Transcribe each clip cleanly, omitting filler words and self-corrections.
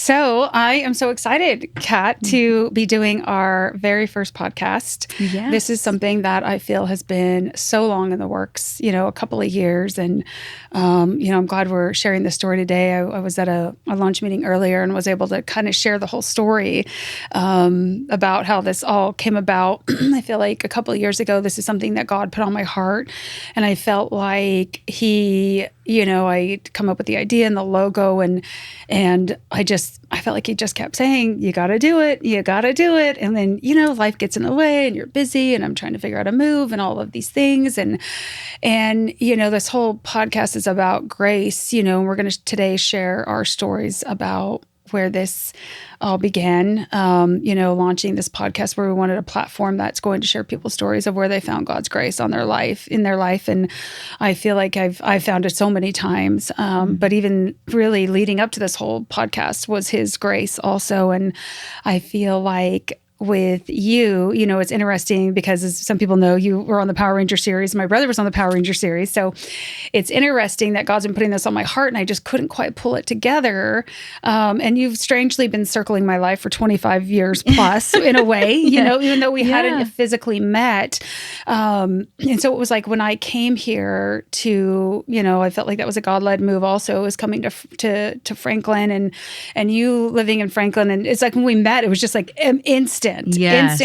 So I am so excited, Kat, to be doing our very first podcast. Yes. This is something that I feel has been so long in the works, a couple of years. And, I'm glad we're sharing this story today. I was at a lunch meeting earlier and was able to kind of share the whole story about how this all came about. I feel like a couple of years ago, this is something that God put on my heart. And I felt like I'd come up with the idea and the logo and I felt like he just kept saying, you got to do it. You got to do it. And then, life gets in the way and you're busy and I'm trying to figure out a move and all of these things. And this whole podcast is about grace, and we're going to today share our stories about where this all began, launching this podcast where we wanted a platform that's going to share people's stories of where they found God's grace in their life. And I feel like I've found it so many times. But even really leading up to this whole podcast was His grace also. And I feel like with you, it's interesting because as some people know, you were on the Power Ranger series. My brother was on the Power Ranger series. So it's interesting that God's been putting this on my heart and I just couldn't quite pull it together. And you've strangely been circling my life for 25 years plus in a way, even though we hadn't physically met. And so it was like when I came here to, I felt like that was a God-led move also. It was coming to Franklin and you living in Franklin. And it's like when we met, it was just like instant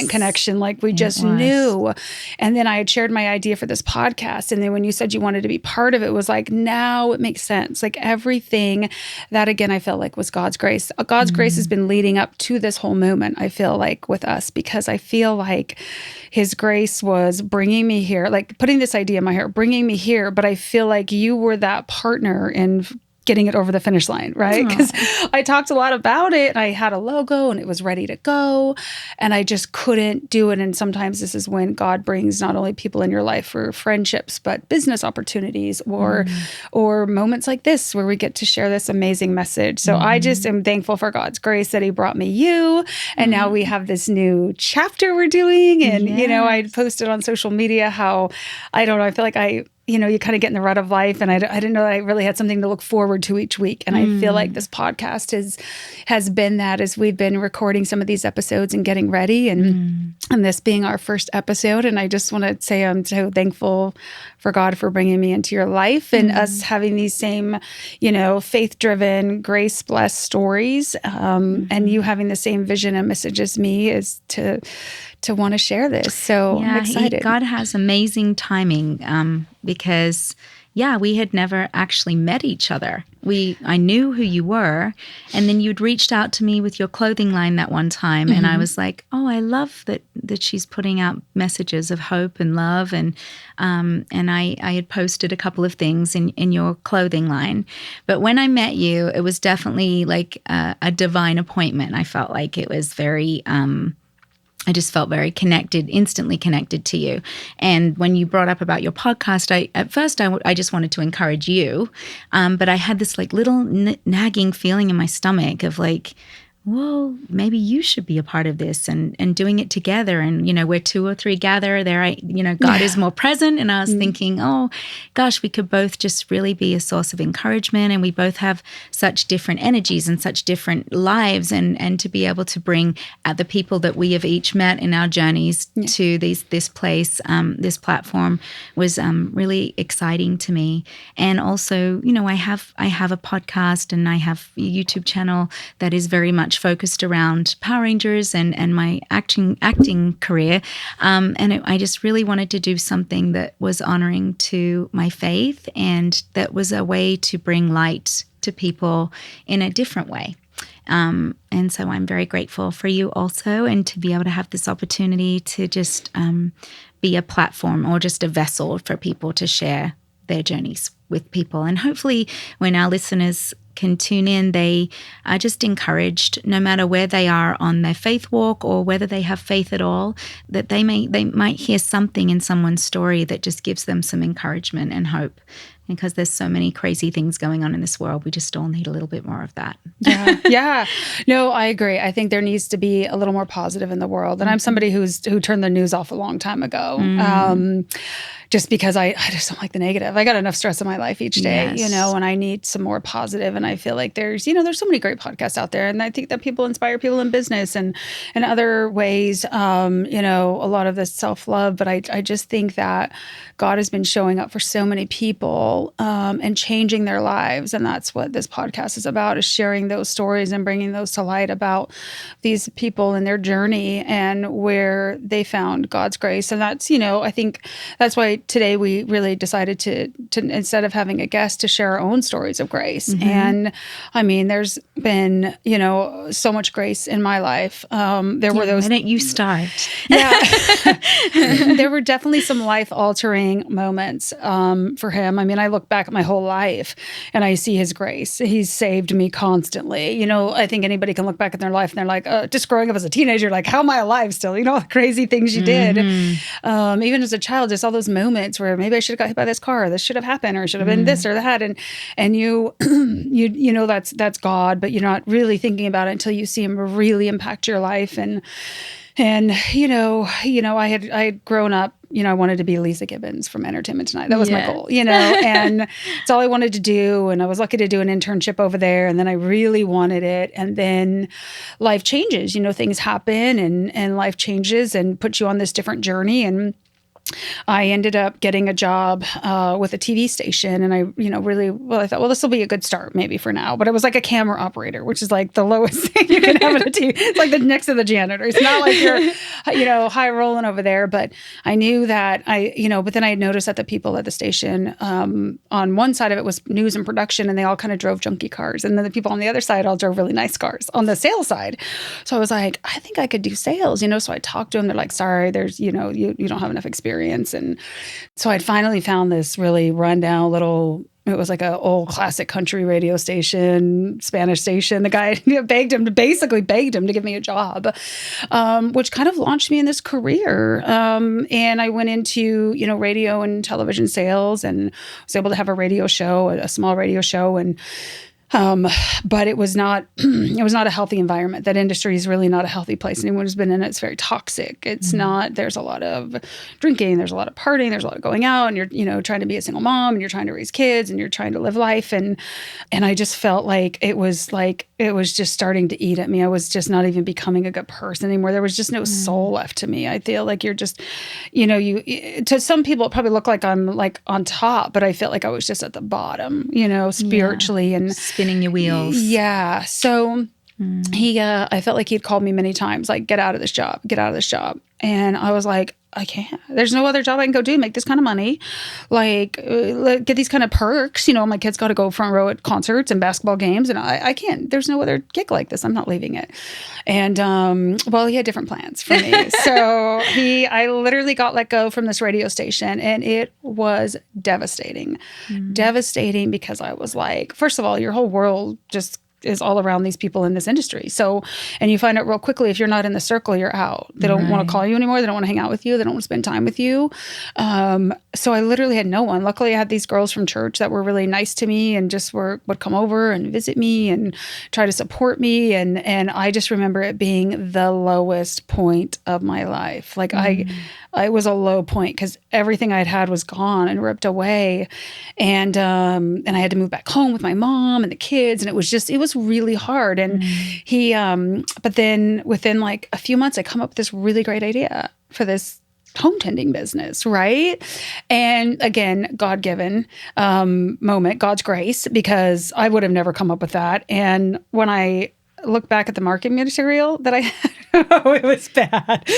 connection. Like we just knew. And then I had shared my idea for this podcast. And then when you said you wanted to be part of it, was like, now it makes sense. Like everything that, again, I felt like was God's grace. God's grace has been leading up to this whole moment, I feel like, with us, because I feel like His grace was bringing me here, like putting this idea in my heart, bringing me here. But I feel like you were that partner in getting it over the finish line, right? Because I talked a lot about it and I had a logo and it was ready to go and I just couldn't do it. And sometimes this is when God brings not only people in your life for friendships, but business opportunities or moments like this where we get to share this amazing message. So I just am thankful for God's grace that He brought me you. And now we have this new chapter we're doing. And, I posted on social media how, I don't know, I feel like you kind of get in the rut of life. And I didn't know that I really had something to look forward to each week. And I feel like this podcast has been that as we've been recording some of these episodes and getting ready and this being our first episode. And I just want to say I'm so thankful for God for bringing me into your life and us having these same, faith-driven, grace-blessed stories. And you having the same vision and message as me is to want to share this. So I'm excited. God has amazing timing because, we had never actually met each other. I knew who you were, and then you'd reached out to me with your clothing line that one time, and I was like, oh, I love that she's putting out messages of hope and love, and I had posted a couple of things in your clothing line. But when I met you, it was definitely like a divine appointment. I felt like it was very I just felt very connected, instantly connected to you. And when you brought up about your podcast, at first I just wanted to encourage you. But I had this like little nagging feeling in my stomach of like, well, maybe you should be a part of this and doing it together. And, where two or three gather there, God is more present. And I was thinking, oh, gosh, we could both just really be a source of encouragement. And we both have such different energies and such different lives. And to be able to bring the people that we have each met in our journeys to this place, this platform was really exciting to me. And also, I have a podcast and I have a YouTube channel that is very much focused around Power Rangers and my acting career. I just really wanted to do something that was honoring to my faith and that was a way to bring light to people in a different way. And so I'm very grateful for you also, and to be able to have this opportunity to just be a platform or just a vessel for people to share their journeys with people. And hopefully when our listeners can tune in, they are just encouraged, no matter where they are on their faith walk or whether they have faith at all, that they might hear something in someone's story that just gives them some encouragement and hope. Because there's so many crazy things going on in this world. We just all need a little bit more of that. Yeah. Yeah. No, I agree. I think there needs to be a little more positive in the world. And I'm somebody who turned the news off a long time ago. Just because I just don't like the negative. I got enough stress in my life each day, Yes. and I need some more positive. And I feel like there's so many great podcasts out there. And I think that people inspire people in business and other ways, a lot of this self-love. But I just think that God has been showing up for so many people and changing their lives. And that's what this podcast is about, is sharing those stories and bringing those to light about these people and their journey and where they found God's grace. And that's, I think that's why today we really decided to instead of having a guest, to share our own stories of grace. And I mean, there's been, so much grace in my life. There were those. Why don't you start? Yeah. There were definitely some life-altering moments for him. I mean, I look back at my whole life and I see his grace. He's saved me constantly. I think anybody can look back at their life and they're like, just growing up as a teenager, like, how am I alive still? All the crazy things you did. Even as a child, just all those moments where maybe I should have got hit by this car, or this should have happened, or it should have been this or that. And you that's God, but you're not really thinking about it until you see him really impact your life. And I had grown up, I wanted to be Lisa Gibbons from Entertainment Tonight. That was my goal, and it's all I wanted to do. And I was lucky to do an internship over there. And then I really wanted it. And then life changes, things happen and life changes and puts you on this different journey. And I ended up getting a job with a TV station, and I thought, well, this will be a good start maybe for now. But it was like a camera operator, which is like the lowest thing you can have in a TV. It's like the next to the janitor. It's not like you're, high rolling over there. But I knew that but then I noticed that the people at the station, on one side of it was news and production, and they all kind of drove junky cars, and then the people on the other side all drove really nice cars on the sales side. So I was like, I think I could do sales, So I talked to them. They're like, sorry, there's, you don't have enough experience. And so I'd finally found this really rundown little, it was like an old classic country radio station, Spanish station. The guy begged him to give me a job, which kind of launched me in this career. And I went into, radio and television sales, and was able to have a radio show, a small radio show. And but it was not a healthy environment. That industry is really not a healthy place. Anyone who's been in it, it's very toxic. It's not, there's a lot of drinking, there's a lot of partying, there's a lot of going out, and you're, trying to be a single mom, and you're trying to raise kids, and you're trying to live life. And I just felt like it was just starting to eat at me. I was just not even becoming a good person anymore. There was just no soul left to me. I feel like you're just, to some people, it probably looked like I'm like on top, but I felt like I was just at the bottom, spiritually and spinning your wheels. Yeah. So I felt like he'd called me many times, like, get out of this job. And I was like, I can't. There's no other job I can go do, make this kind of money, like get these kind of perks. My kids got to go front row at concerts and basketball games, and I can't. There's no other gig like this. I'm not leaving it. And he had different plans for me. So I literally got let go from this radio station, and it was devastating. Devastating, because I was like, first of all, your whole world just is all around these people in this industry. So, and you find out real quickly, if you're not in the circle, you're out. They don't want to call you anymore. They don't want to hang out with you. They don't want to spend time with you. So I literally had no one. Luckily, I had these girls from church that were really nice to me and just would come over and visit me and try to support me. And I just remember it being the lowest point of my life. Like I was a low point, because everything I'd had was gone and ripped away. And I had to move back home with my mom and the kids. And it was really hard. And but then within like a few months, I come up with this really great idea for this home tending business, right? And again, God-given moment, God's grace, because I would have never come up with that. And when I look back at the marketing material that I had, it was bad.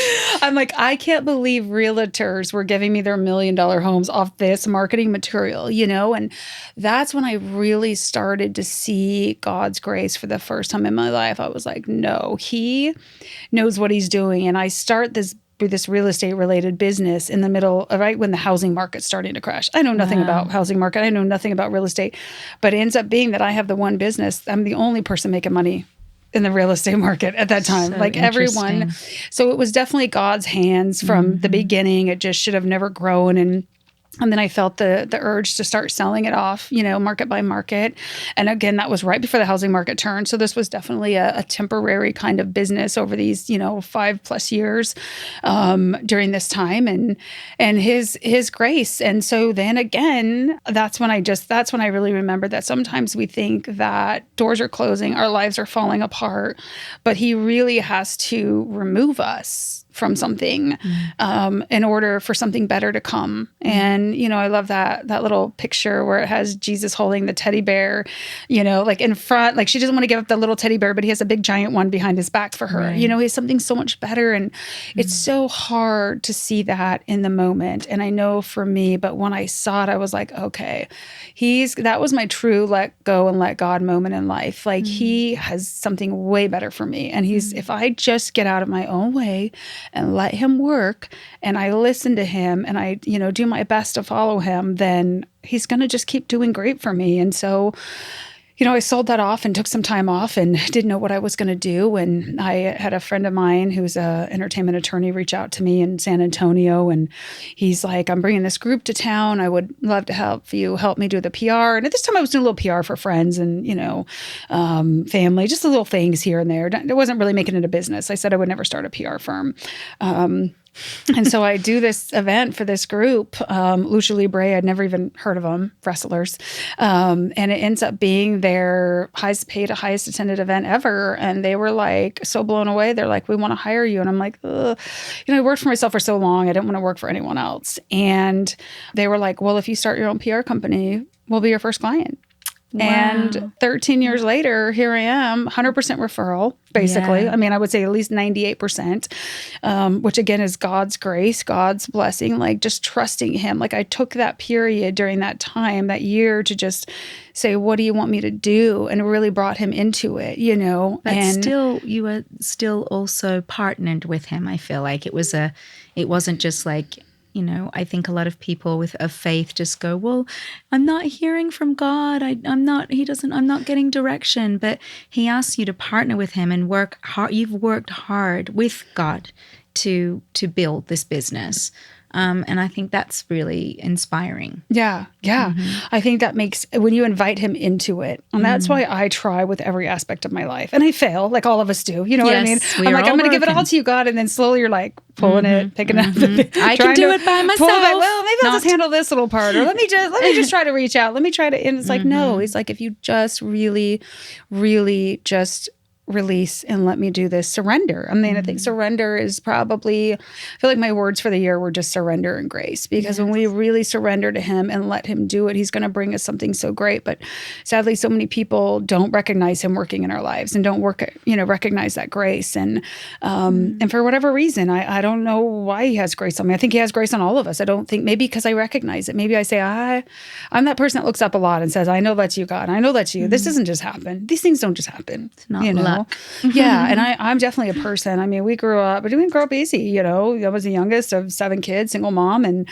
I'm like, I can't believe realtors were giving me their $1 million homes off this marketing material, And that's when I really started to see God's grace for the first time in my life. I was like, no, he knows what he's doing. And I start this real estate related business in the middle of right when the housing market's starting to crash. I know nothing about housing market. I know nothing about real estate, but it ends up being that I have the one business. I'm the only person making money in the real estate market at that time, like everyone. So it was definitely God's hands from the beginning. It just should have never grown. And And then I felt the urge to start selling it off, market by market. And again, that was right before the housing market turned. So this was definitely a temporary kind of business over these, 5+ years during this time, and his grace. And so then again, that's when I really remember that sometimes we think that doors are closing, our lives are falling apart, but he really has to remove us from something in order for something better to come. And, I love that little picture where it has Jesus holding the teddy bear, like in front, like she doesn't want to give up the little teddy bear, but he has a big giant one behind his back for her. Right. He has something so much better. And it's so hard to see that in the moment. And I know for me, but when I saw it, I was like, okay, that was my true let go and let God moment in life. Like he has something way better for me. And if I just get out of my own way and let him work, and I listen to him, and I, do my best to follow him, then he's going to just keep doing great for me. And so, I sold that off and took some time off and didn't know what I was going to do. And I had a friend of mine who's an entertainment attorney reach out to me in San Antonio. And he's like, I'm bringing this group to town. I would love to help me do the PR. And at this time I was doing a little PR for friends and, family, just the little things here and there. It wasn't really making it a business. I said I would never start a PR firm. And so I do this event for this group, Lucha Libre. I'd never even heard of them, wrestlers. And it ends up being their highest paid, highest attended event ever. And they were like so blown away. They're like, we want to hire you. And I'm like, ugh. I worked for myself for so long. I didn't want to work for anyone else. And they were like, well, if you start your own PR company, we'll be your first client. Wow. And 13 years later, here I am, 100% referral, basically. Yeah. I mean, I would say at least 98%, which again is God's grace, God's blessing, like just trusting him. Like I took that period during that time, that year, to just say, what do you want me to do? And really brought him into it, But and still, you were still also partnered with him. I feel like it wasn't just like, I think a lot of people with a faith just go, well, I'm not hearing from God. I'm not getting direction. But he asks you to partner with him and work hard. You've worked hard with God to build this business. And I think that's really inspiring. Yeah. Mm-hmm. I think that makes, when you invite him into it, and that's why I try with every aspect of my life. And I fail, like all of us do. You know what I mean? I'm like, I'm going to give it all to you, God. And then slowly you're like pulling it, picking up. I can do it by myself. Well, maybe I'll just handle this little part. Or let me just try to reach out. Let me try to, and it's like, no, he's like, if you just really, really just release and let me do this, surrender. I mean, I think surrender is probably, I feel like my words for the year were just surrender and grace, because when we really surrender to him and let him do it, he's going to bring us something so great. But sadly, so many people don't recognize him working in our lives and don't recognize that grace. And for whatever reason, I don't know why he has grace on me. I think he has grace on all of us. I don't think, maybe because I recognize it. Maybe I say, I'm that person that looks up a lot and says, I know that's you, God. I know that's you. This doesn't just happen. These things don't just happen. It's not luck. Yeah. And I'm definitely a person. I mean, we didn't grow up easy. I was the youngest of 7 kids, single mom. And,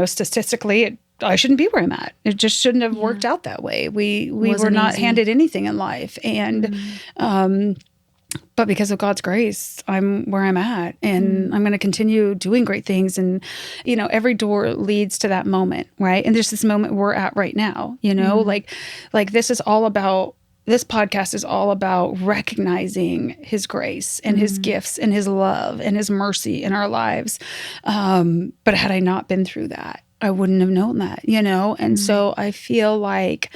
statistically, I shouldn't be where I'm at. It just shouldn't have worked out that way. We were not handed anything in life. And, but because of God's grace, I'm where I'm at, and I'm going to continue doing great things. And, every door leads to that moment, right? And there's this moment we're at right now, like this is all about, this podcast is all about recognizing his grace and his gifts and his love and his mercy in our lives. But had I not been through that, I wouldn't have known that, And so I feel like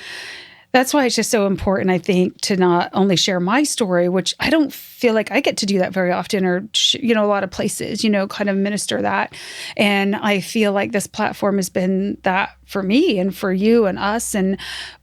that's why it's just so important, I think, to not only share my story, which I don't feel like I get to do that very often, or, a lot of places, kind of minister that. And I feel like this platform has been that for me and for you and us.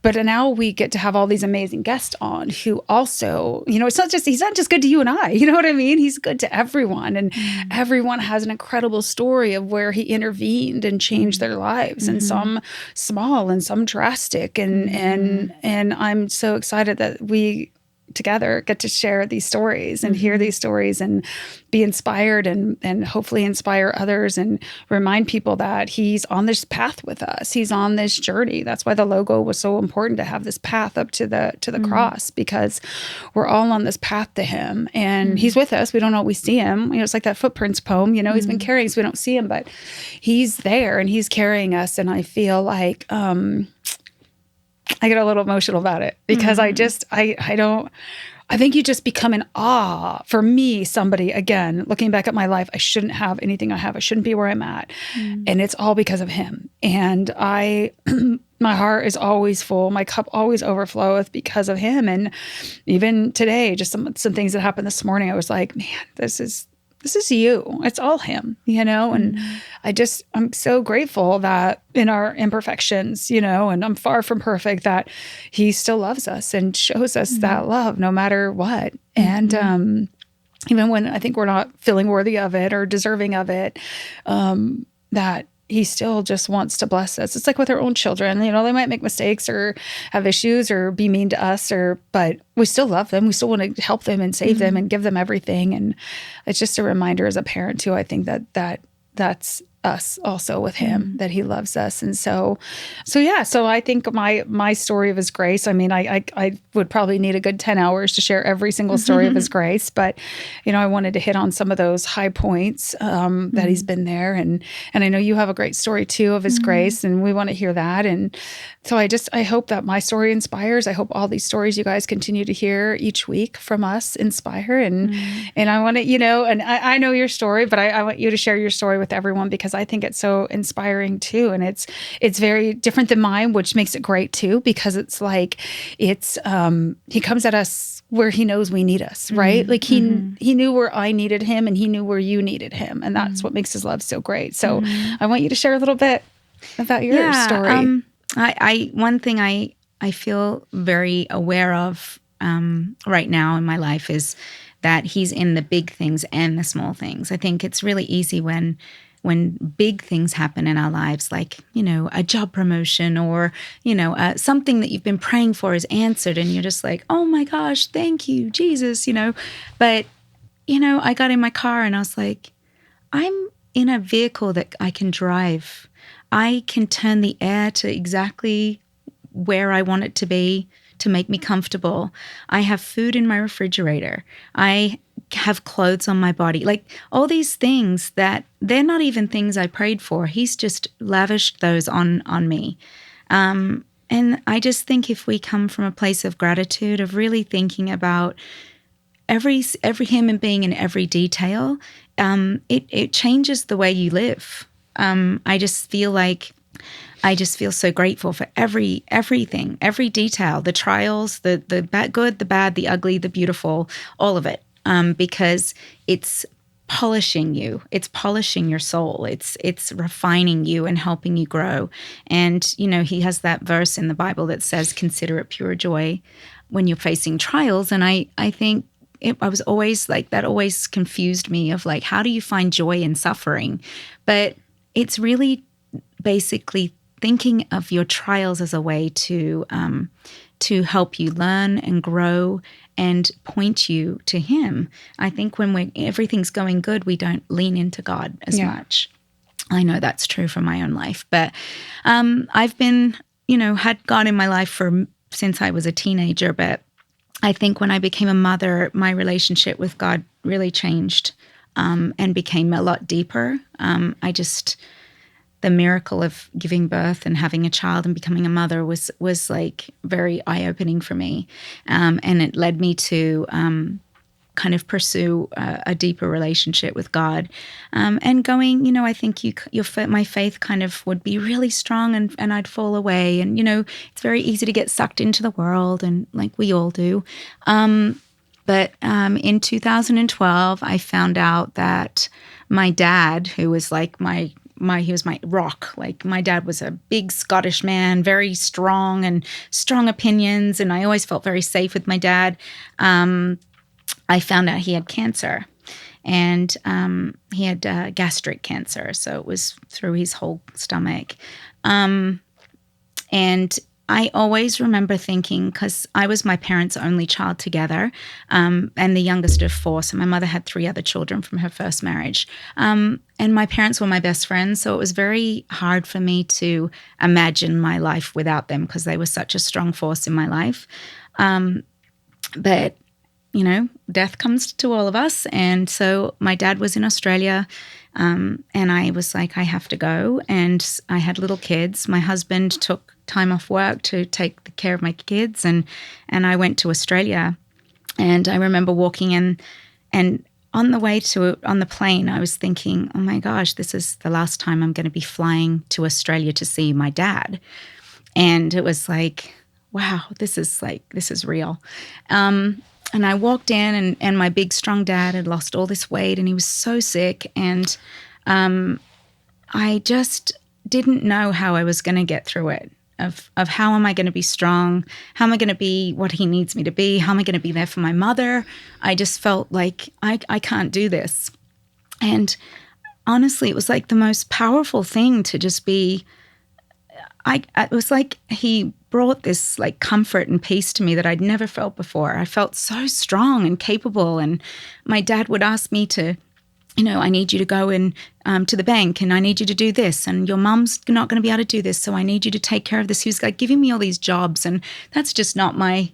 But now we get to have all these amazing guests on who also, he's not just good to you and I, you know what I mean? He's good to everyone. And everyone has an incredible story of where he intervened and changed their lives, and some small and some drastic. And I'm so excited that we together get to share these stories and hear these stories and be inspired and hopefully inspire others and remind people that he's on this path with us. He's on this journey. That's why the logo was so important, to have this path up to the cross, because we're all on this path to him, and he's with us. We don't always see him. It's like that Footprints poem, he's been carrying us. We don't see him, but he's there and he's carrying us. And I feel like, I get a little emotional about it because I think you just become in awe. For me, somebody, again, looking back at my life, I shouldn't have anything I have. I shouldn't be where I'm at. And it's all because of him. And my heart is always full. My cup always overfloweth because of him. And even today, just some things that happened this morning, I was like, man, this is you. It's all him, and I'm so grateful that in our imperfections, and I'm far from perfect, that he still loves us and shows us that love no matter what. And even when I think we're not feeling worthy of it or deserving of it, that he still just wants to bless us. It's like with our own children, they might make mistakes or have issues or be mean to us, but we still love them. We still want to help them and save them and give them everything. And it's just a reminder as a parent too. I think that's us also with him, that he loves us. And so I think my story of his grace, I mean, I would probably need a good 10 hours to share every single story of his grace, but I wanted to hit on some of those high points that he's been there. And I know you have a great story too of his grace, and we want to hear that. And so I hope that my story inspires. I hope all these stories you guys continue to hear each week from us inspire. And I want to, and I know your story, but I want you to share your story with everyone, because I think it's so inspiring too. And it's very different than mine, which makes it great too, because it's like, he comes at us where he knows we need us, right? Like he knew where I needed him, and he knew where you needed him. And that's what makes his love so great. So I want you to share a little bit about your story. One thing I feel very aware of right now in my life is that he's in the big things and the small things. I think it's really easy when big things happen in our lives, like, a job promotion or, something that you've been praying for is answered, and you're just like, oh my gosh, thank you, Jesus, But, I got in my car and I was like, I'm in a vehicle that I can drive. I can turn the air to exactly where I want it to be to make me comfortable. I have food in my refrigerator. I have clothes on my body. Like all these things that they're not even things I prayed for. He's just lavished those on me. And I just think if we come from a place of gratitude, of really thinking about every human being in every detail, it changes the way you live. I just feel so grateful for everything, every detail, the trials, the good, the bad, the ugly, the beautiful, all of it, because it's polishing you. It's polishing your soul. It's refining you and helping you grow. And, he has that verse in the Bible that says, consider it pure joy when you're facing trials. And I think I was always like, that always confused me of like, how do you find joy in suffering? But it's really basically thinking of your trials as a way to help you learn and grow and point you to him. I think when everything's going good, we don't lean into God as much. I know that's true for my own life, but I've been, had God in my life since I was a teenager. But I think when I became a mother, my relationship with God really changed and became a lot deeper. The miracle of giving birth and having a child and becoming a mother was like very eye-opening for me. And it led me to kind of pursue a deeper relationship with God. And going, I think my faith kind of would be really strong and I'd fall away. And, it's very easy to get sucked into the world, and like we all do. But in 2012, I found out that my dad, who was like he was my rock. Like my dad was a big Scottish man, very strong and strong opinions. And I always felt very safe with my dad. I found out he had cancer, and he had gastric cancer. So it was through his whole stomach. And I always remember thinking, because I was my parents' only child together, and the youngest of four. So my mother had three other children from her first marriage. And my parents were my best friends. So it was very hard for me to imagine my life without them because they were such a strong force in my life. But, death comes to all of us. And so my dad was in Australia. And I was like, I have to go. And I had little kids. My husband took time off work to take care of my kids. And I went to Australia. And I remember walking in, and on the plane, I was thinking, oh my gosh, this is the last time I'm going to be flying to Australia to see my dad. And it was like, wow, this is real. And I walked in, and my big, strong dad had lost all this weight, and he was so sick. And I just didn't know how I was going to get through it, of how am I going to be strong? How am I going to be what he needs me to be? How am I going to be there for my mother? I just felt like I can't do this. And honestly, it was like the most powerful thing to just be, it was like he brought this like comfort and peace to me that I'd never felt before. I felt so strong and capable. And my dad would ask me to, I need you to go in to the bank, and I need you to do this, and your mum's not going to be able to do this, so I need you to take care of this. He was like giving me all these jobs, and that's just not my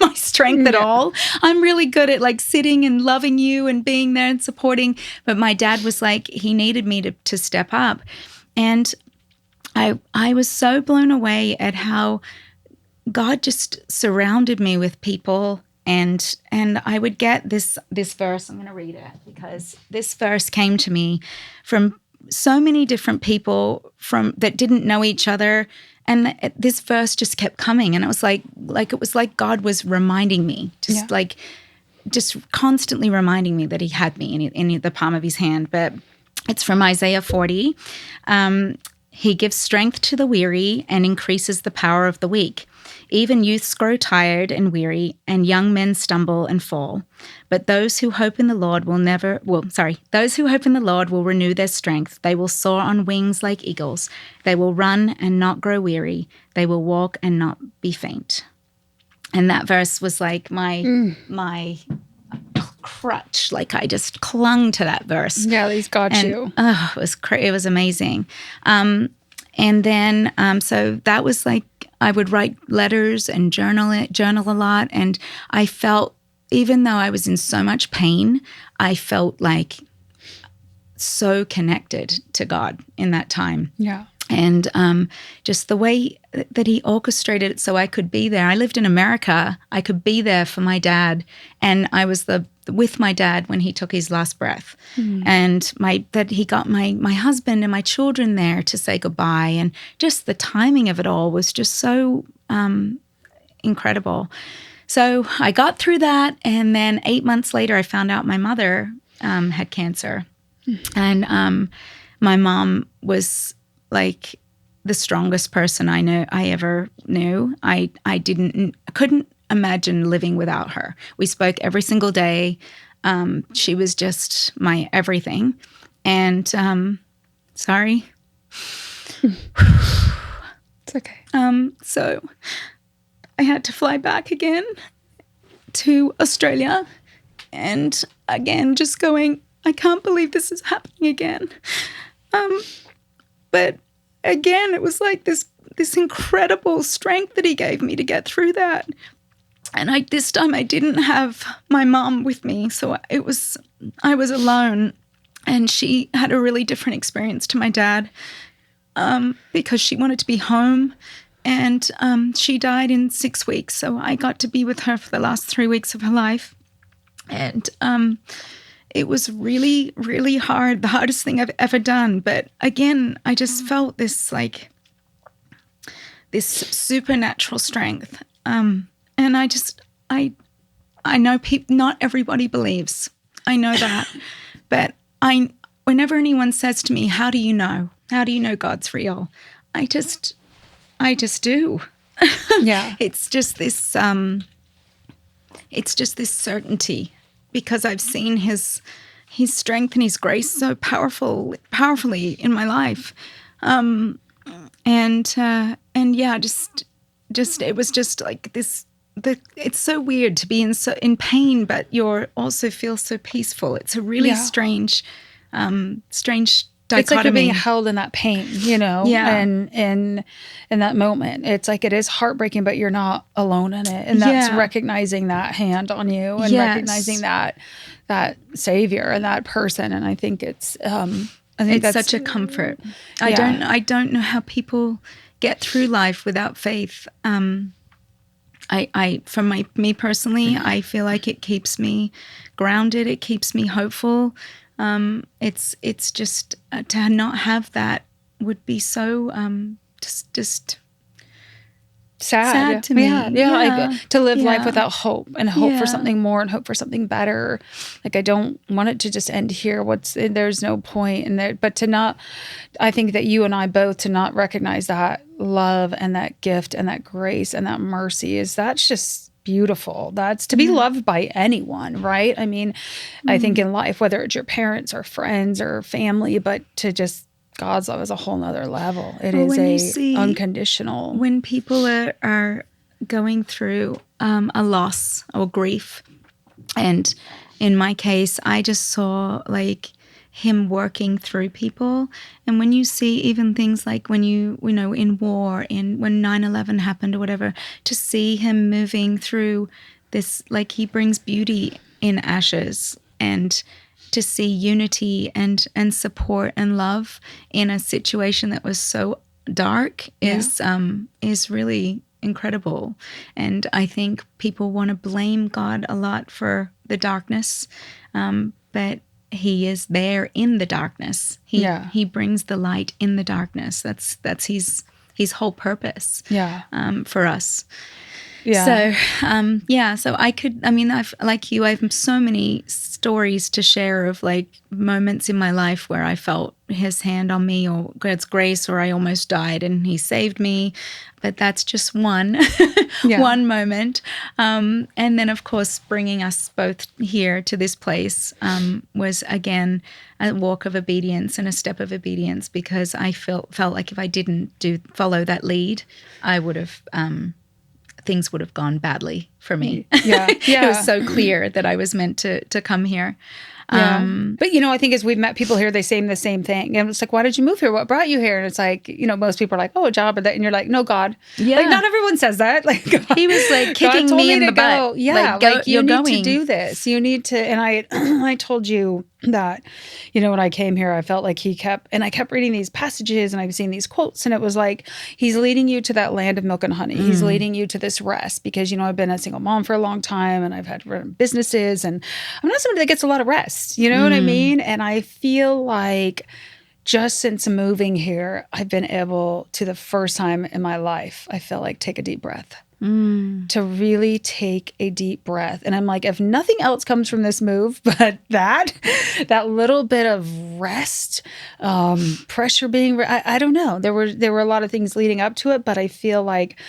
my strength at all. I'm really good at like sitting and loving you and being there and supporting. But my dad was like, he needed me to step up. And I was so blown away at how God just surrounded me with people, and I would get this verse. I'm going to read it because this verse came to me from so many different people that didn't know each other, and this verse just kept coming, and it was like it was like God was reminding me, just constantly reminding me that He had me in the palm of His hand. But it's from Isaiah 40. He gives strength to the weary and increases the power of the weak. Even youths grow tired and weary, and young men stumble and fall. But those who hope in the Lord those who hope in the Lord will renew their strength. They will soar on wings like eagles. They will run and not grow weary. They will walk and not be faint. And that verse was like my crutch. Like I just clung to that verse. Yeah, he's got you. It was amazing. And then so that was like, I would write letters and journal a lot. And I felt, even though I was in so much pain, I felt like so connected to God in that time. Yeah. And just the way that He orchestrated it so I could be there. I lived in America. I could be there for my dad. And I was with my dad when he took his last breath. And that he got my husband and my children there to say goodbye. And just the timing of it all was just so incredible. So I got through that. And then 8 months later, I found out my mother had cancer. And my mom was like the strongest person I ever knew. I couldn't imagine living without her. We spoke every single day. She was just my everything. And sorry. It's okay. So I had to fly back again to Australia, and again just going, I can't believe this is happening again. But again, it was like this incredible strength that He gave me to get through that. And this time I didn't have my mom with me, so I was alone. And she had a really different experience to my dad because she wanted to be home. And she died in 6 weeks, so I got to be with her for the last 3 weeks of her life. And it was really, really hard, the hardest thing I've ever done. But again, I just felt this supernatural strength. And I know not everybody believes. I know that. But whenever anyone says to me, how do you know? How do you know God's real? I just do. Yeah. It's just this certainty, because I've seen his strength and His grace so powerfully in my life. And yeah, just it was just like this. It's so weird to be in pain, but you're also feel so peaceful. It's a really strange dichotomy. It's like you're being held in that pain, and in that moment. It's like it is heartbreaking, but you're not alone in it. And that's recognizing that hand on you and recognizing that savior and that person. And I think it's it's such a comfort. I don't know how people get through life without faith. Me personally, I feel like it keeps me grounded. It keeps me hopeful. It's just to not have that would be so just sad to me. Like, to live life without hope and hope for something more and hope for something better. Like, I don't want it to just end here. There's no point in there, but to not. I think that you and I both to not recognize that love and that gift and that grace and that mercy that's just beautiful. That's to be loved by anyone, right? I mean, I think in life, whether it's your parents or friends or family, but to just God's love is a whole nother level. It is unconditional. When people are going through a loss or grief, and in my case, I just saw like him working through people. And when you see even things like when you know, in war, when 9/11 happened or whatever, to see him moving through this, like he brings beauty in ashes, and to see unity and support and love in a situation that was so dark is really incredible. And I think people want to blame God a lot for the darkness, but he is there in the darkness. He brings the light in the darkness. That's his whole purpose for us. Yeah. So I've like you, I have so many stories to share of like moments in my life where I felt his hand on me or God's grace, or I almost died and he saved me. But that's just one moment. And then, of course, bringing us both here to this place was, again, a walk of obedience and a step of obedience, because I felt like if I didn't follow that lead, I would have things would have gone badly for me. It was so clear that I was meant to come here. But, I think as we've met people here, they say the same thing. And it's like, why did you move here? What brought you here? And it's like, most people are like, oh, a job or that. And you're like, no, God. Yeah. Like, not everyone says that. Like, God, he was like kicking me in the butt. Yeah. Like you need to do this. You need to. And I told you that, when I came here, I felt like I kept reading these passages and I've seen these quotes, and it was like, he's leading you to that land of milk and honey. He's leading you to this rest because, I've been a single mom for a long time and I've had run businesses, and I'm not somebody that gets a lot of rest. You know what I mean? And I feel like just since moving here, I've been able to, the first time in my life, I feel like take a deep breath. To really take a deep breath. And I'm like, if nothing else comes from this move, but that little bit of rest, pressure being, I don't know. There were a lot of things leading up to it, but I feel like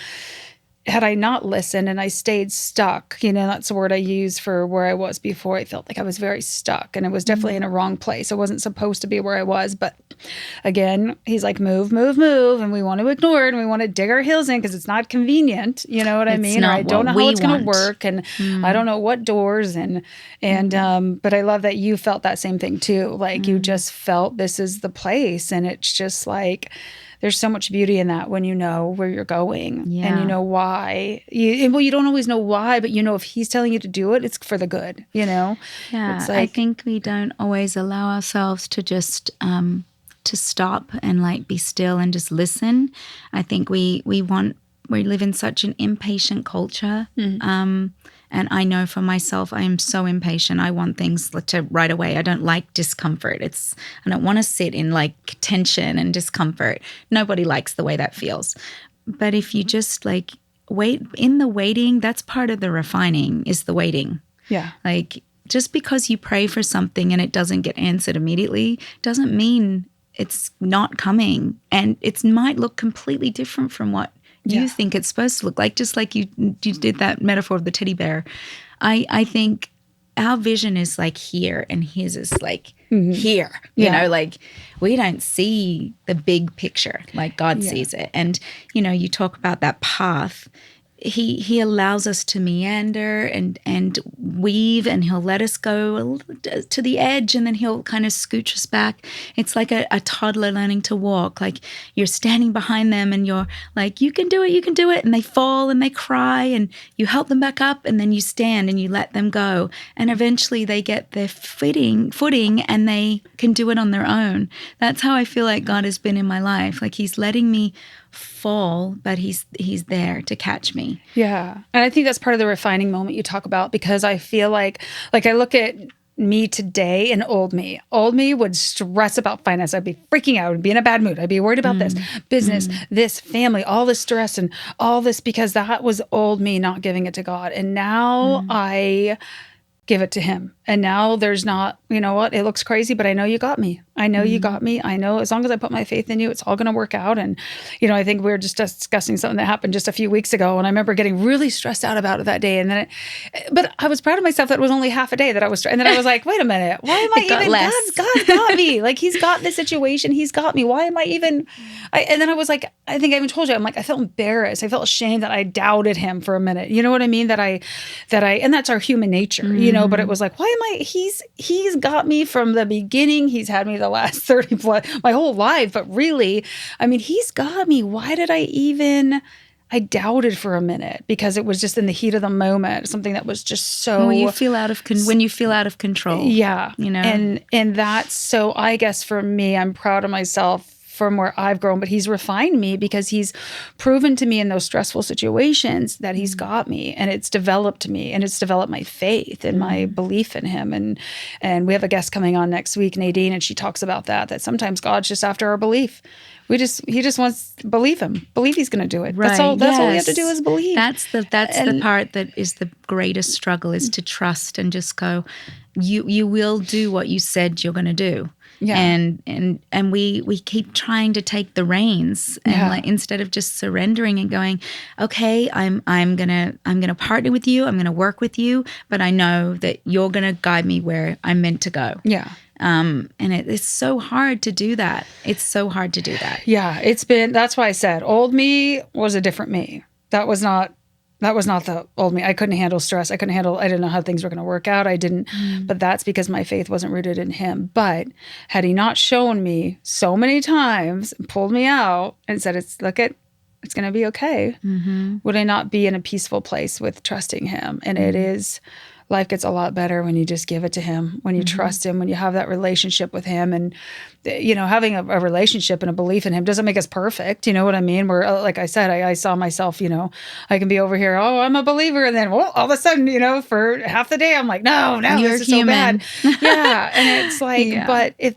had I not listened and I stayed stuck, that's the word I use for where I was before. I felt like I was very stuck, and it was definitely in a wrong place. I wasn't supposed to be where I was. But again, he's like, move, move, move. And we want to ignore it, and we want to dig our heels in because it's not convenient. You know what I mean? Or I don't know how it's going to work, and I don't know what doors. But I love that you felt that same thing too. Like you just felt this is the place. And it's just like, there's so much beauty in that when you know where you're going and you know why. You don't always know why, but if he's telling you to do it, it's for the good, Yeah, it's like, I think we don't always allow ourselves to just to stop and like be still and just listen. I think we live in such an impatient culture. And I know for myself, I am so impatient. I want things to right away. I don't like discomfort. I don't want to sit in like tension and discomfort. Nobody likes the way that feels. But if you just like wait in the waiting, that's part of the refining, is the waiting. Yeah. Like just because you pray for something and it doesn't get answered immediately doesn't mean it's not coming. And it might look completely different from what you think it's supposed to look like, just like you did that metaphor of the teddy bear. I think our vision is like here and his is like here, you Yeah. know, like we don't see the big picture like God sees it. And, you know, you talk about that path. He allows us to meander and weave, and he'll let us go to the edge, and then he'll kind of scooch us back. It's like a toddler learning to walk. Like you're standing behind them and you're like, you can do it. And they fall and they cry and you help them back up, and then you stand and you let them go. And eventually they get their footing and they can do it on their own. That's how I feel like God has been in my life. Like he's letting me fall, but he's there to catch me. Yeah. And I think that's part of the refining moment you talk about, because I feel like I look at me today and old me. Old me would stress about finance. I'd be freaking out. I'd be in a bad mood. I'd be worried about this business, this family, all this stress and all this, because that was old me not giving it to God. And now I give it to him. And now there's not, you know what, it looks crazy, but I know you got me. I know you got me. I know as long as I put my faith in you, it's all going to work out. And, you know, I think we were just discussing something that happened just a few weeks ago. And I remember getting really stressed out about it that day. And then, but I was proud of myself that it was only half a day that I was, and then I was like, wait a minute, why am I even, God's got me. Like he's got this situation. He's got me. Why am I even, and then I was like, I think I even told you, I'm like, I felt embarrassed. I felt ashamed that I doubted him for a minute. You know what I mean? And that's our human nature, you know, but it was like, why am I, he's got me from the beginning. He's had me the last 30 plus, my whole life. But really, I mean, he's got me. Why did I doubted for a minute, because it was just in the heat of the moment, something that was just so. When you feel out of control. Yeah. You know? And that's, so I guess for me, I'm proud of myself from where I've grown, but he's refined me because he's proven to me in those stressful situations that he's got me, and it's developed me, and it's developed my faith and my belief in him. And we have a guest coming on next week, Nadine, and she talks about that sometimes God's just after our belief. He just wants to believe him. Believe he's going to do it. Right. That's all we have to do is believe. That's the part that is the greatest struggle, is to trust and just go, you will do what you said you're going to do. Yeah. And we keep trying to take the reins, and like, instead of just surrendering and going, okay, I'm gonna partner with you, I'm gonna work with you, but I know that you're gonna guide me where I'm meant to go. Yeah. And it's so hard to do that. It's so hard to do that. Yeah. That's why I said old me was a different me. That was not the old me. I couldn't handle stress. I didn't know how things were going to work out. I didn't, but that's because my faith wasn't rooted in him. But had he not shown me so many times, pulled me out and said, it's going to be okay. Would I not be in a peaceful place with trusting him? And it is, life gets a lot better when you just give it to him, when you trust him, when you have that relationship with him. And, you know, having a relationship and a belief in him doesn't make us perfect. You know what I mean? Where, like I said, I saw myself, you know, I can be over here, oh, I'm a believer. And then, well, all of a sudden, you know, for half the day, I'm like, no, you're this is human. so bad. Yeah. And it's like, but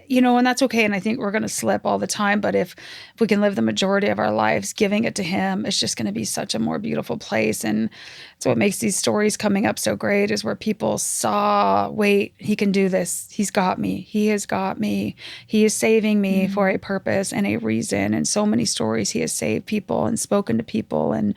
you know, and that's okay. And I think we're going to slip all the time. But if we can live the majority of our lives giving it to him, it's just going to be such a more beautiful place. And it's what makes these stories coming up so great, is where people saw, wait, he can do this. He's got me. He has got me. He is saving me for a purpose and a reason. And so many stories he has saved people and spoken to people. And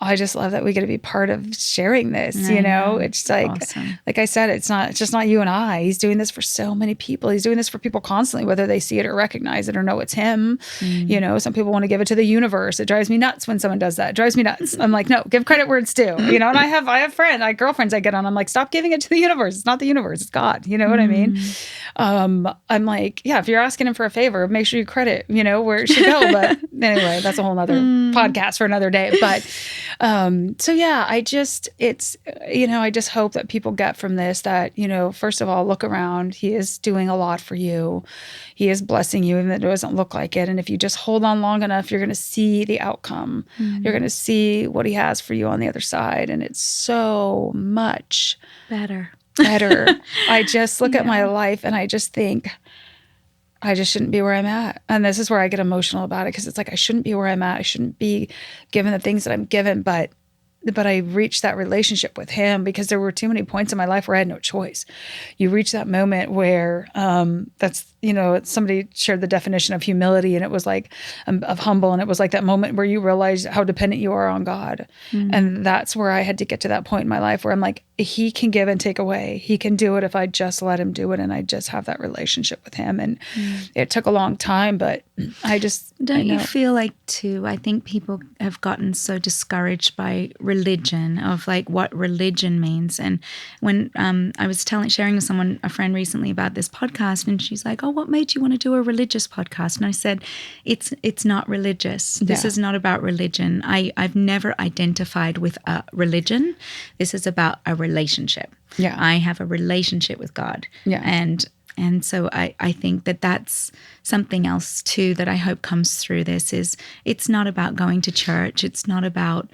I just love that we get to be part of sharing this, you know? It's like, awesome. Like I said, it's just not you and I. He's doing this for so many people. He's doing this for people constantly, whether they see it or recognize it or know it's him. You know, some people want to give it to the universe. It drives me nuts when someone does that. It drives me nuts. I'm like, no, give credit where it's due. You know, and I have girlfriends I get on. I'm like, stop giving it to the universe. It's not the universe. It's God. You know what I mean? I'm like, yeah, if you're asking him for a favor, make sure you credit, you know, where it should go. But anyway, that's a whole nother podcast for another day. But so yeah, I just hope that people get from this that, you know, first of all, look around. He is doing a lot for you. He is blessing you, even if it doesn't look like it. And if you just hold on long enough, you're going to see the outcome. You're going to see what he has for you on the other side. And it's so much better. I just look at my life and I just think, I just shouldn't be where I'm at. And this is where I get emotional about it, because it's like, I shouldn't be where I'm at. I shouldn't be given the things that I'm given. But but I reached that relationship with him because there were too many points in my life where I had no choice. You reach that moment where somebody shared the definition of humility, and it was like of humble, and it was like that moment where you realize how dependent you are on God. And that's where I had to get to that point in my life where I'm like, he can give and take away. He can do it if I just let him do it, and I just have that relationship with him. And it took a long time, but Don't you feel like too, I think people have gotten so discouraged by religion, of like what religion means. And when I was sharing with someone, a friend recently, about this podcast, and she's like, oh, what made you want to do a religious podcast? And I said, it's not religious. This is not about religion. I've never identified with a religion. This is about a relationship. Yeah. I have a relationship with God. Yeah. And so I think that that's something else too that I hope comes through this is it's not about going to church. It's not about,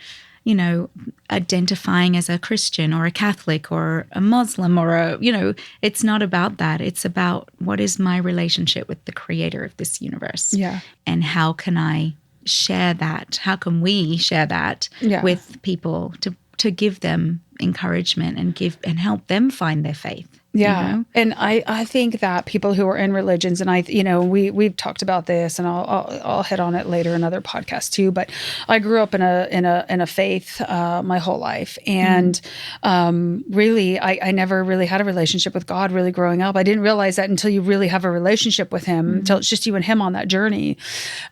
identifying as a Christian or a Catholic or a Muslim or it's not about that. It's about what is my relationship with the creator of this universe. Yeah. And how can I share that? How can we share that with people to give them encouragement and help them find their faith? Yeah. And I think that people who are in religions, and we've talked about this, and I'll hit on it later in other podcasts too, but I grew up in a faith my whole life. And really, I never really had a relationship with God really growing up. I didn't realize that until you really have a relationship with him, until it's just you and him on that journey.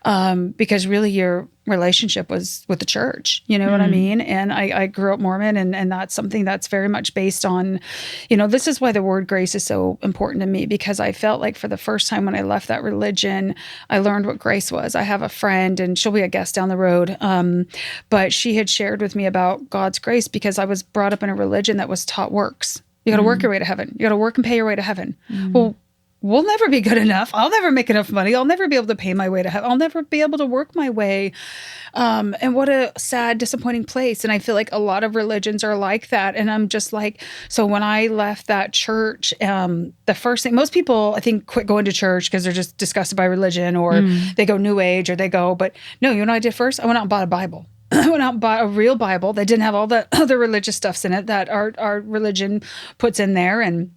Because really your relationship was with the church, you know what I mean? And I grew up Mormon, and that's something that's very much based on, this is why the word grace is so important to me, because I felt like for the first time when I left that religion, I learned what grace was. I have a friend, and she'll be a guest down the road, but she had shared with me about God's grace, because I was brought up in a religion that was taught works. You got to work your way to heaven. You got to work and pay your way to heaven. Well, we'll never be good enough. I'll never make enough money. I'll never be able to pay my way to heaven. I'll never be able to work my way. And what a sad, disappointing place. And I feel like a lot of religions are like that. And I'm just like, so when I left that church, the first thing, most people, I think, quit going to church because they're just disgusted by religion, or they go New Age, or but no, you know what I did first? I went out and bought a Bible. I went out and bought a real Bible that didn't have all the other religious stuffs in it that our religion puts in there. And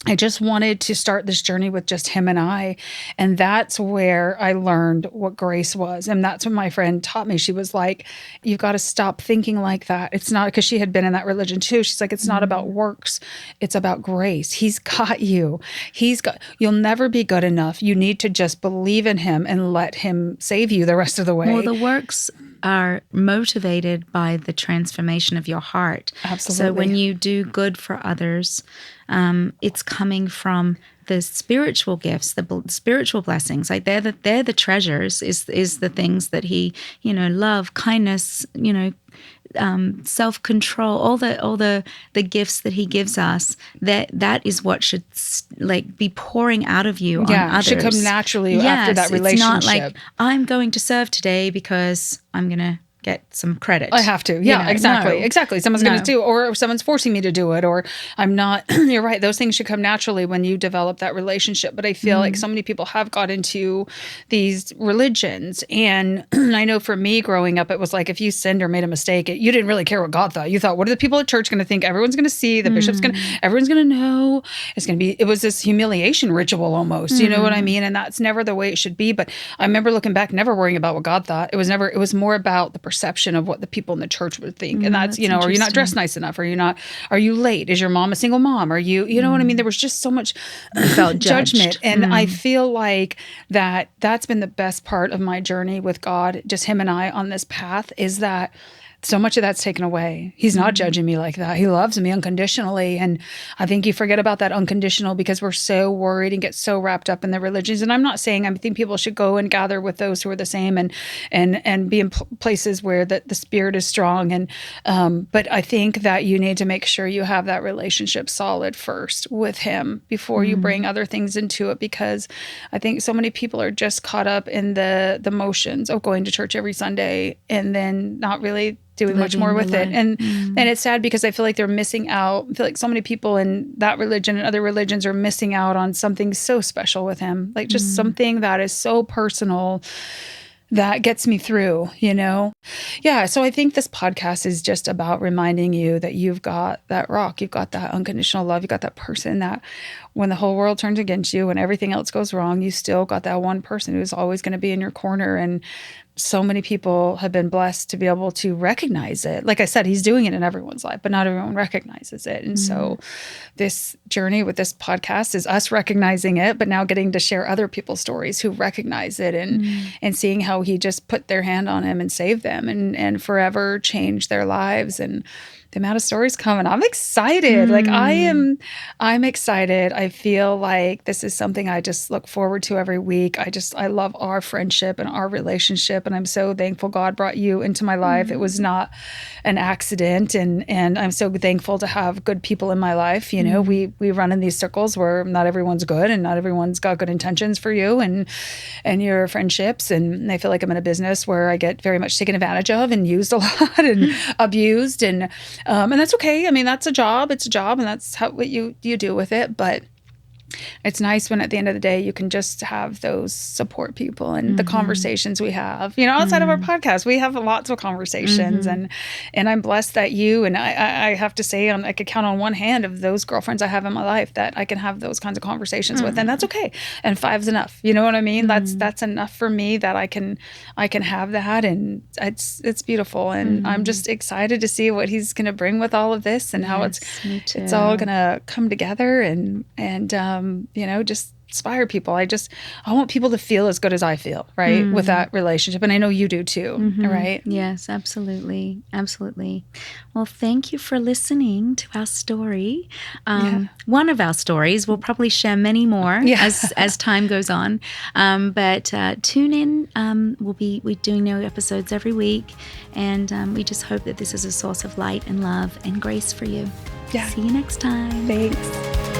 I just wanted to start this journey with just him and I. And that's where I learned what grace was. And that's when my friend taught me. She was like, you've got to stop thinking like that. It's not, because she had been in that religion too. She's like, it's not about works. It's about grace. He's got you. You'll never be good enough. You need to just believe in him and let him save you the rest of the way. Well, the works are motivated by the transformation of your heart. Absolutely. So when you do good for others, it's coming from the spiritual gifts, the spiritual blessings. Like they're the treasures. Is the things that he, love, kindness, self-control, all the gifts that he gives us. That is what should be pouring out of you on others. Should come naturally after that relationship. It's not like I'm going to serve today because I'm going to get some credit. I have to. Yeah, exactly. Someone's going to do, or someone's forcing me to do it, or I'm not. You're right. Those things should come naturally when you develop that relationship. But I feel like so many people have got into these religions. And I know for me growing up, it was like if you sinned or made a mistake, you didn't really care what God thought. You thought, what are the people at church going to think? Everyone's going to see. The bishop's going to, everyone's going to know. It was this humiliation ritual almost. You know what I mean? And that's never the way it should be. But I remember looking back, never worrying about what God thought. It was more about the perception of what the people in the church would think. And that's, are you not dressed nice enough? Are you late? Is your mom a single mom? Are you know what I mean? There was just so much judgment. And I feel like that's been the best part of my journey with God, just him and I on this path, is that so much of that's taken away. He's not judging me like that. He loves me unconditionally. And I think you forget about that unconditional because we're so worried and get so wrapped up in the religions. And I'm not saying, I think people should go and gather with those who are the same and be in places where the spirit is strong. And but I think that you need to make sure you have that relationship solid first with him before you bring other things into it, because I think so many people are just caught up in the motions of going to church every Sunday and then not really doing much more with it. And it's sad because I feel like they're missing out. I feel like so many people in that religion and other religions are missing out on something so special with him, like just something that is so personal that gets me through, Yeah. So I think this podcast is just about reminding you that you've got that rock, you've got that unconditional love, you've got that person that when the whole world turns against you and everything else goes wrong, you still got that one person who's always going to be in your corner. And so many people have been blessed to be able to recognize it. Like I said, he's doing it in everyone's life, but not everyone recognizes it. And so this journey with this podcast is us recognizing it, but now getting to share other people's stories who recognize it and seeing how he just put their hand on him and saved them and forever changed their lives. And the amount of stories coming, I'm excited. Like I'm excited. I feel like this is something I just look forward to every week. I love our friendship and our relationship. And I'm so thankful God brought you into my life. It was not an accident. And I'm so thankful to have good people in my life. We run in these circles where not everyone's good and not everyone's got good intentions for you and your friendships. And I feel like I'm in a business where I get very much taken advantage of and used a lot and abused and that's okay. I mean, that's a job. It's a job, and that's what you do with it. But it's nice when at the end of the day you can just have those support people and the conversations we have. Outside of our podcast, we have lots of conversations, and I'm blessed that you and I have to say I could count on one hand of those girlfriends I have in my life that I can have those kinds of conversations with, and that's okay. And 5's enough. You know what I mean? That's enough for me that I can have that, and it's beautiful. And I'm just excited to see what he's going to bring with all of this and how it's all going to come together and just inspire people. I want people to feel as good as I feel, right? With that relationship. And I know you do too, right? Yes, absolutely. Absolutely. Well, thank you for listening to our story. One of our stories. We'll probably share many more as time goes on. But tune in. We're doing new episodes every week. And we just hope that this is a source of light and love and grace for you. Yeah. See you next time. Thanks.